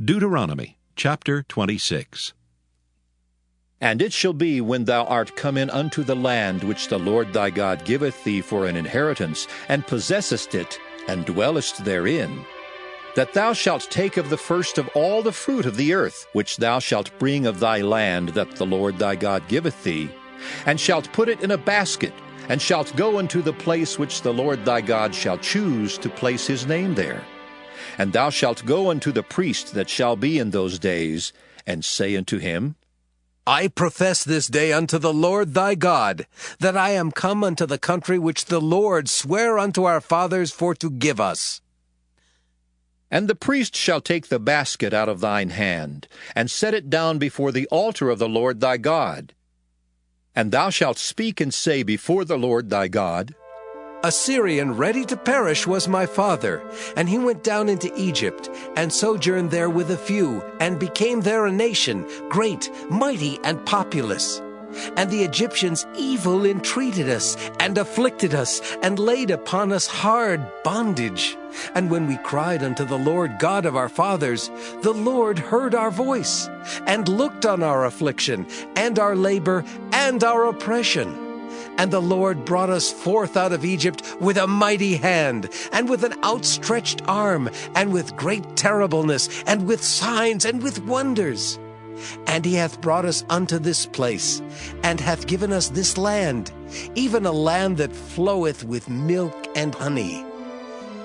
Deuteronomy chapter 26. And it shall be, when thou art come in unto the land which the Lord thy God giveth thee for an inheritance, and possessest it, and dwellest therein, that thou shalt take of the first of all the fruit of the earth, which thou shalt bring of thy land that the Lord thy God giveth thee, and shalt put it in a basket, and shalt go unto the place which the Lord thy God shall choose to place his name there. And thou shalt go unto the priest that shall be in those days, and say unto him, I profess this day unto the Lord thy God, that I am come unto the country which the Lord sware unto our fathers for to give us. And the priest shall take the basket out of thine hand, and set it down before the altar of the Lord thy God. And thou shalt speak and say before the Lord thy God, A Syrian ready to perish was my father, and he went down into Egypt, and sojourned there with a few, and became there a nation, great, mighty, and populous. And the Egyptians evil entreated us, and afflicted us, and laid upon us hard bondage. And when we cried unto the Lord God of our fathers, the Lord heard our voice, and looked on our affliction, and our labor, and our oppression. And the Lord brought us forth out of Egypt with a mighty hand, and with an outstretched arm, and with great terribleness, and with signs, and with wonders. And he hath brought us unto this place, and hath given us this land, even a land that floweth with milk and honey.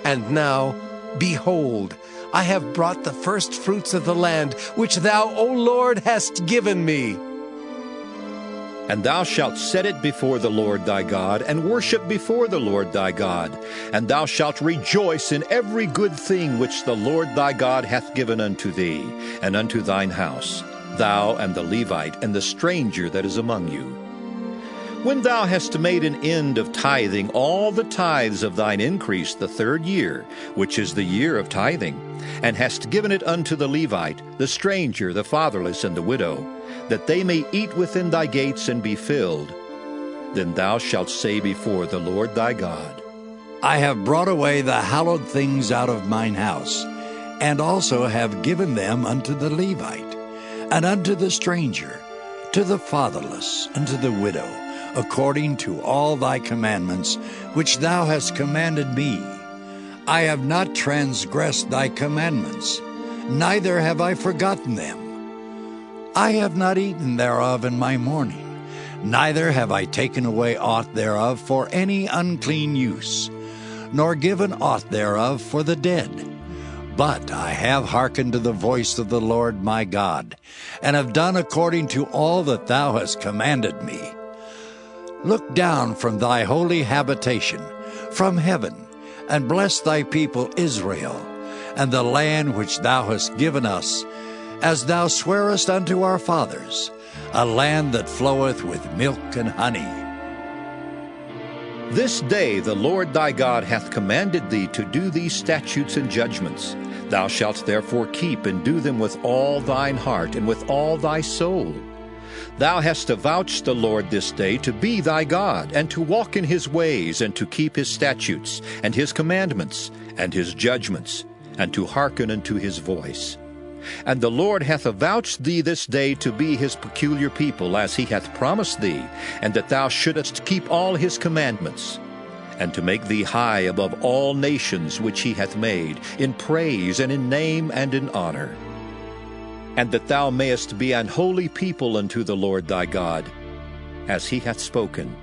And now, behold, I have brought the first fruits of the land, which thou, O Lord, hast given me. And thou shalt set it before the Lord thy God, and worship before the Lord thy God. And thou shalt rejoice in every good thing which the Lord thy God hath given unto thee, and unto thine house, thou and the Levite, and the stranger that is among you. When thou hast made an end of tithing all the tithes of thine increase the 3rd year, which is the year of tithing, and hast given it unto the Levite, the stranger, the fatherless, and the widow, that they may eat within thy gates and be filled, then thou shalt say before the Lord thy God, I have brought away the hallowed things out of mine house, and also have given them unto the Levite, and unto the stranger, to the fatherless, and to the widow, according to all thy commandments, which thou hast commanded me. I have not transgressed thy commandments, neither have I forgotten them. I have not eaten thereof in my mourning, neither have I taken away aught thereof for any unclean use, nor given aught thereof for the dead. But I have hearkened to the voice of the Lord my God, and have done according to all that thou hast commanded me. Look down from thy holy habitation, from heaven, and bless thy people Israel, and the land which thou hast given us, as thou swarest unto our fathers, a land that floweth with milk and honey. This day the Lord thy God hath commanded thee to do these statutes and judgments. Thou shalt therefore keep and do them with all thine heart and with all thy soul. Thou hast avouched the Lord this day to be thy God, and to walk in his ways, and to keep his statutes, and his commandments, and his judgments, and to hearken unto his voice. And the Lord hath avouched thee this day to be his peculiar people, as he hath promised thee, and that thou shouldest keep all his commandments, and to make thee high above all nations which he hath made, in praise, and in name, and in honor. And that thou mayest be an holy people unto the Lord thy God, as he hath spoken.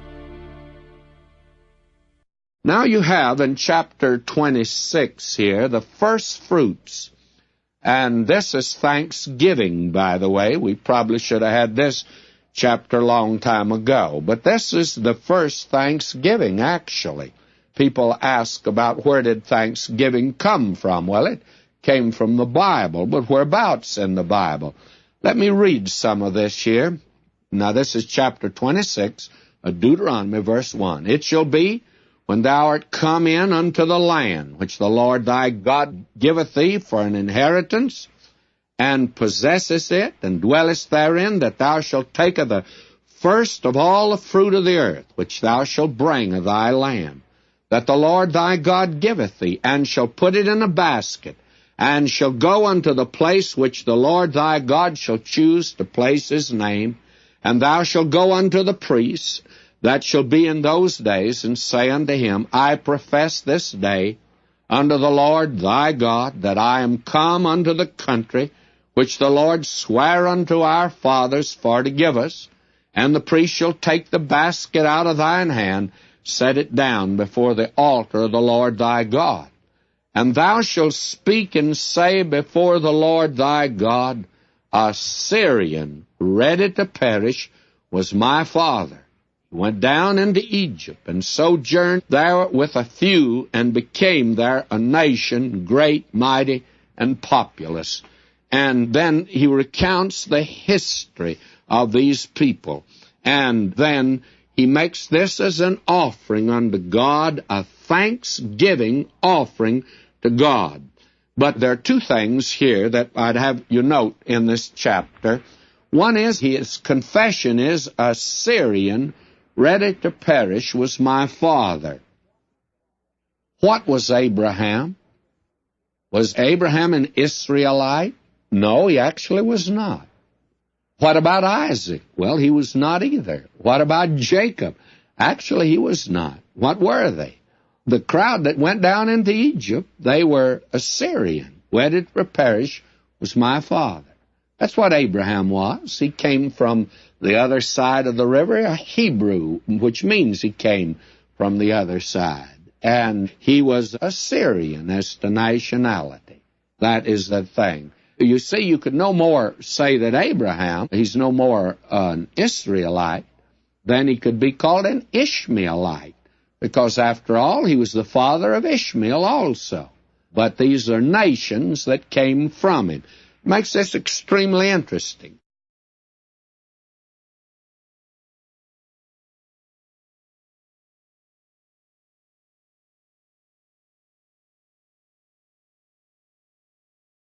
Now you have in chapter 26 here the first fruits. And this is Thanksgiving, by the way. We probably should have had this chapter a long time ago. But this is the first Thanksgiving, actually. People ask about where did Thanksgiving come from. Well, it came from the Bible, but whereabouts in the Bible? Let me read some of this here. Now, this is chapter 26 of Deuteronomy, verse 1. It shall be, when thou art come in unto the land which the Lord thy God giveth thee for an inheritance, and possessest it, and dwellest therein, that thou shalt take of the first of all the fruit of the earth, which thou shalt bring of thy land, that the Lord thy God giveth thee, and shall put it in a basket, and shall go unto the place which the Lord thy God shall choose to place his name, and thou shalt go unto the priests that shall be in those days, and say unto him, I profess this day unto the Lord thy God, that I am come unto the country which the Lord sware unto our fathers for to give us. And the priest shall take the basket out of thine hand, set it down before the altar of the Lord thy God. And thou shalt speak and say before the Lord thy God, a Syrian ready to perish was my father. He went down into Egypt, and sojourned there with a few, and became there a nation, great, mighty, and populous. And then he recounts the history of these people. And then he makes this as an offering unto God, a thanksgiving offering to God. But there are two things here that I'd have you note in this chapter. One is his confession is, a Syrian ready to perish was my father. What was Abraham? Was Abraham an Israelite? No, he actually was not. What about Isaac? Well, he was not either. What about Jacob? Actually, he was not. What were they? The crowd that went down into Egypt, they were Assyrian. Wedded to perish was my father. That's what Abraham was. He came from the other side of the river, a Hebrew, which means he came from the other side. And he was Assyrian as to nationality. That is the thing. You see, you could no more say that Abraham, he's no more an Israelite than he could be called an Ishmaelite, because after all, he was the father of Ishmael also. But these are nations that came from him. Makes this extremely interesting.